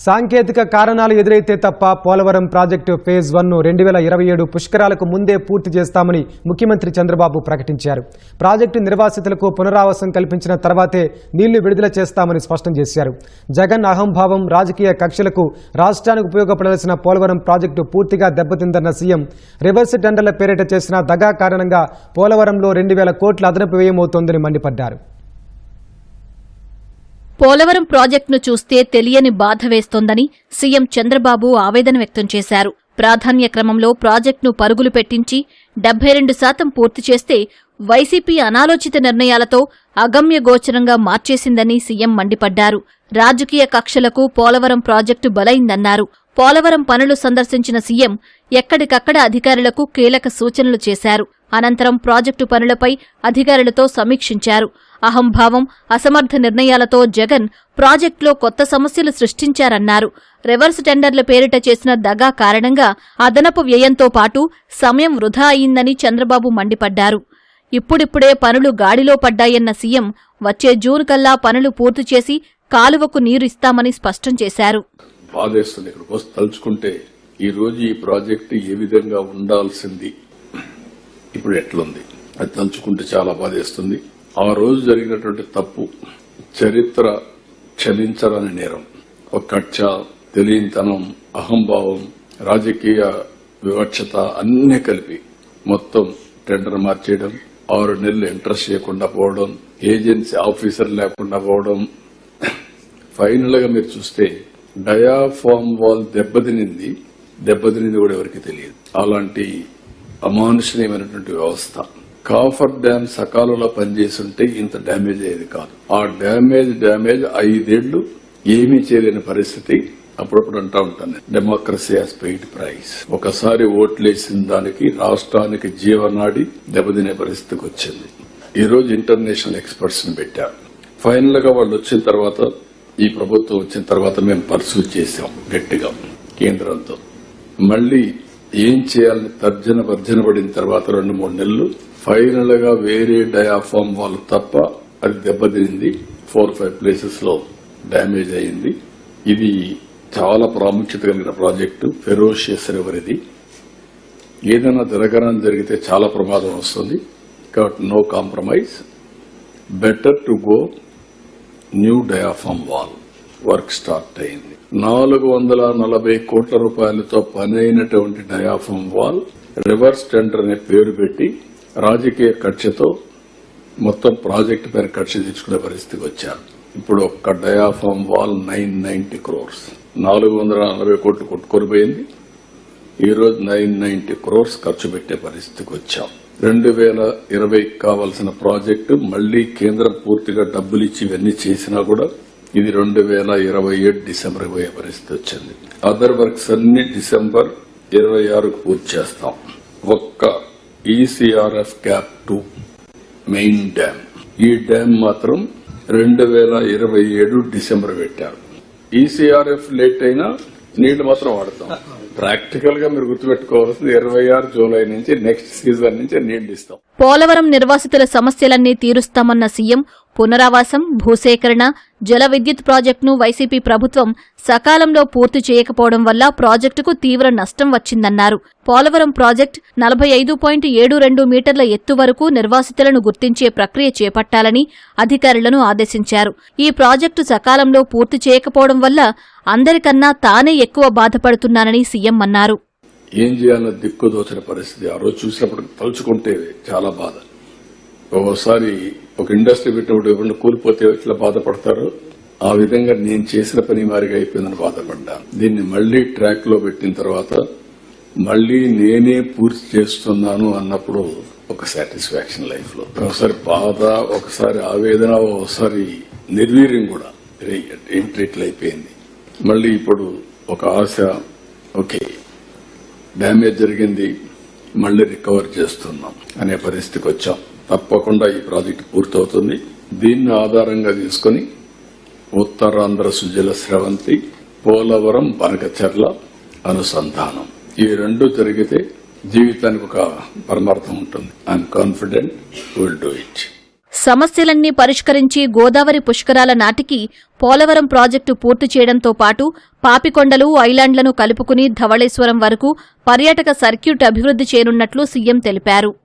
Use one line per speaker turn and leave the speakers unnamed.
సాంకేతిక కారణాలు ఎదురైతే తప్ప పోలవరం ప్రాజెక్టు ఫేజ్ 1 2027 పుష్కరాలకు ముందే పూర్తి చేస్తామని ముఖ్యమంత్రి చంద్రబాబు ప్రకటించారు. ప్రాజెక్టు నిర్వాసితులకు పునరావాసం కల్పించిన తర్వాతే నీళ్లు విడుదల చేస్తామని స్పష్టం చేశారు. జగన్ అహంభావం, రాజకీయ కక్షలకు రాష్ట్రానికి ఉపయోగపడాల్సిన పోలవరం ప్రాజెక్టు పూర్తిగా దెబ్బతిందన్న సీఎం రివర్స్ టెండర్ల పేరిట చేసిన దగా కారణంగా పోలవరంలో 2000 కోట్ల అదనపు వ్యయమవుతోందని మండిపడ్డారు.
పోలవరం ప్రాజెక్టును చూస్తే తెలియని బాధ వేస్తోందని సీఎం చంద్రబాబు ఆవేదన వ్యక్తం చేశారు. ప్రాధాన్య క్రమంలో ప్రాజెక్టును పరుగులు పెట్టించి 72% పూర్తి చేస్తే వైసీపీ అనాలోచిత నిర్ణయాలతో అగమ్య గోచరంగా మార్చేసిందని సీఎం మండిపడ్డారు. రాజకీయ కక్షలకు పోలవరం ప్రాజెక్టు బలైందన్నారు. పోలవరం పనులు సందర్శించిన సీఎం ఎక్కడికక్కడ అధికారులకు కీలక సూచనలు చేశారు. అనంతరం ప్రాజెక్టు పనులపై అధికారులతో సమీక్షించారు. అహంభావం, అసమర్థ నిర్ణయాలతో జగన్ ప్రాజెక్టులో కొత్త సమస్యలు సృష్టించారన్నారు. రివర్స్ టెండర్ల పేరిట చేసిన దగా కారణంగా అదనపు వ్యయంతో పాటు సమయం వృధా అయిందని చంద్రబాబు మండిపడ్డారు. ఇప్పుడిప్పుడే పనులు గాడిలో పడ్డాయన్న సీఎం వచ్చే జూన్ కల్లా పనులు పూర్తి చేసి కాలువకు నీరు ఇస్తామని స్పష్టం చేశారు.
బాధేస్తుంది. ఇక్కడికి వస్తే తలుచుకుంటే ఈ రోజు ఈ ప్రాజెక్టు ఏ విధంగా ఉండాల్సింది ఇప్పుడు ఎట్లుంది అది తలుచుకుంటే చాలా బాధేస్తుంది. ఆ రోజు జరిగినటువంటి తప్పు చరిత్ర క్షమించరాని నేరం. ఒక కక్ష, తెలియనితనం, అహంభావం, రాజకీయ వివక్షత అన్నీ కలిపి మొత్తం టెండర్ మార్చేయడం, 6 నెలలు ఇంట్రెస్ట్ చేయకుండా పోవడం, ఏజెన్సీ ఆఫీసర్ లేకుండా పోవడం. ఫైనల్ గా మీరు చూస్తే డయాఫామ్ వాల్ దెబ్బతినింది కూడా ఎవరికి తెలియదు. అలాంటి అమానుషణీయమైనటువంటి వ్యవస్థ. కాఫర్ డ్యామ్ సకాలంలో పనిచేస్తుంటే ఇంత డ్యామేజ్ అయ్యేది కాదు. ఆ డ్యామేజ్ 5 ఏళ్లు ఏమీ చేయలేని పరిస్థితి. అప్పుడప్పుడు అంటా ఉంటాను, డెమోక్రసీ హాస్ పెయిడ్ ప్రైస్. ఒకసారి ఓట్లేసిన దానికి రాష్ట్రానికి జీవనాడి దెబ్బతినే పరిస్థితికి వచ్చింది. ఈ రోజు ఇంటర్నేషనల్ ఎక్స్పర్ట్స్ ని పెట్టారు. ఫైనల్ గా వాళ్ళు వచ్చిన తర్వాత, ఈ ప్రభుత్వం వచ్చిన తర్వాత మేము పర్సూ చేశాం గట్టిగా కేంద్రంతో. మళ్లీ ఏం చేయాలని భర్జన పడిన తర్వాత 2-3 నెలలు ఫైనల్ గా వేరే డయాఫామ్ వాల్ తప్ప అది దెబ్బతింది. 4-5 ప్లేసెస్ లో డ్యామేజ్ అయింది. ఇది చాలా ప్రాముఖ్యత కలిగిన ప్రాజెక్టు. ఫెరోషియస్ రివర్ ఇది. ఏదైనా జరిగితే చాలా ప్రమాదం వస్తుంది. కాబట్టి no compromise. Better to go new diaphragm wall. Work start అయింది. 440 కోట్ల రూపాయలతో పనైనటువంటి డయాఫామ్ వాల్ రివర్స్ టెండర్ అనే పేరు పెట్టి రాజకీయ కక్షతో మొత్తం ప్రాజెక్టు పైన కక్ష తెచ్చుకునే పరిస్థితికి వచ్చారు. ఇప్పుడు ఒక్క డయాఫామ్ వాల్ 990 crores, 440 కోట్లు కొట్టుకొనిపోయింది. ఈ రోజు 990 crores ఖర్చు పెట్టే పరిస్థితికి వచ్చాం. 2020 కావాల్సిన ప్రాజెక్టు మళ్లీ కేంద్రం పూర్తిగా డబ్బులు ఇచ్చి ఇవన్నీ చేసినా కూడా ఇది 2027 డిసెంబర్ పోయే పరిస్థితి వచ్చింది. అదర్ వర్క్స్ అన్ని డిసెంబర్ 26కు పూర్తి చేస్తాం. ఒక్క ఈసీఆర్ఎఫ్ క్యాప్ 2 మెయిన్ డ్యామ్, ఈ డ్యామ్ మాత్రం 2027 డిసెంబర్ పెట్టారు. ఈసీఆర్ఎఫ్ లేట్ అయినా నీళ్లు మాత్రం వాడతాం. ప్రాక్టికల్ గా మీరు గుర్తుపెట్టుకోవాల్సింది 26 జూలై నుంచి నెక్స్ట్ సీజన్ నుంచి నీళ్లు ఇస్తాం.
పోలవరం నిర్వాసితుల సమస్యలన్నీ తీరుస్తామన్న సీఎం పునరావాసం, భూసేకరణ, జల విద్యుత్ ప్రాజెక్టును వైసీపీ ప్రభుత్వం సకాలంలో పూర్తి చేయకపోవడం వల్ల ప్రాజెక్టుకు తీవ్ర నష్టం వచ్చిందన్నారు. పోలవరం ప్రాజెక్టు 45.72 మీటర్ల ఎత్తు వరకు నిర్వాసితులను గుర్తించే ప్రక్రియ చేపట్టాలని అధికారులను ఆదేశించారు. ఈ ప్రాజెక్టు సకాలంలో పూర్తి చేయకపోవడం వల్ల అందరికన్నా తానే ఎక్కువ బాధపడుతున్నానని సీఎం అన్నారు.
ఏం చేయాలన్న దిక్కుదోచిన పరిస్థితి. ఆ రోజు చూసినప్పుడు తలుచుకుంటే చాలా బాధ. ఓసారి ఒక ఇండస్ట్రీ పెట్టినప్పుడు ఎవరిని కూలిపోతే ఎట్లా బాధపడతారో ఆ విధంగా నేను చేసిన పని మారిగా అయిపోయిందని బాధపడ్డాను. దీన్ని మళ్లీ ట్రాక్ లో పెట్టిన తర్వాత మళ్లీ నేనే పూర్తి చేస్తున్నాను అన్నప్పుడు ఒక సాటిస్ఫాక్షన్ లైఫ్ లో. ఒకసారి బాధ, ఒకసారి ఆవేదన, ఒకసారి నిర్వీర్యం కూడా. ఏంటి ఇట్లా అయిపోయింది. మళ్లీ ఇప్పుడు ఒక ఆశ, ఓకే డ్యామేజ్ జరిగింది, మళ్లీ రికవర్ చేస్తున్నాం అనే పరిస్థితికి వచ్చాం. తప్పకుండా ఈ ప్రాజెక్టు పూర్తవుతుంది. దీన్ని ఆధారంగా తీసుకుని ఉత్తరాంధ్ర సుజల స్రవంతి, పోలవరం బనకచర్ల అనుసంధానం, ఈ 2 జరిగితే జీవితానికి ఒక పరమార్థం ఉంటుంది. I'm confident will do it.
సమస్యలన్నీ పరిష్కరించి గోదావరి పుష్కరాల నాటికి పోలవరం ప్రాజెక్టు పూర్తి చేయడంతో పాటు పాపికొండలు, ఐలాండ్లను కలుపుకుని ధవళేశ్వరం వరకు పర్యాటక సర్క్యూట్ అభివృద్ధి చేయనున్నట్లు సీఎం తెలిపారు.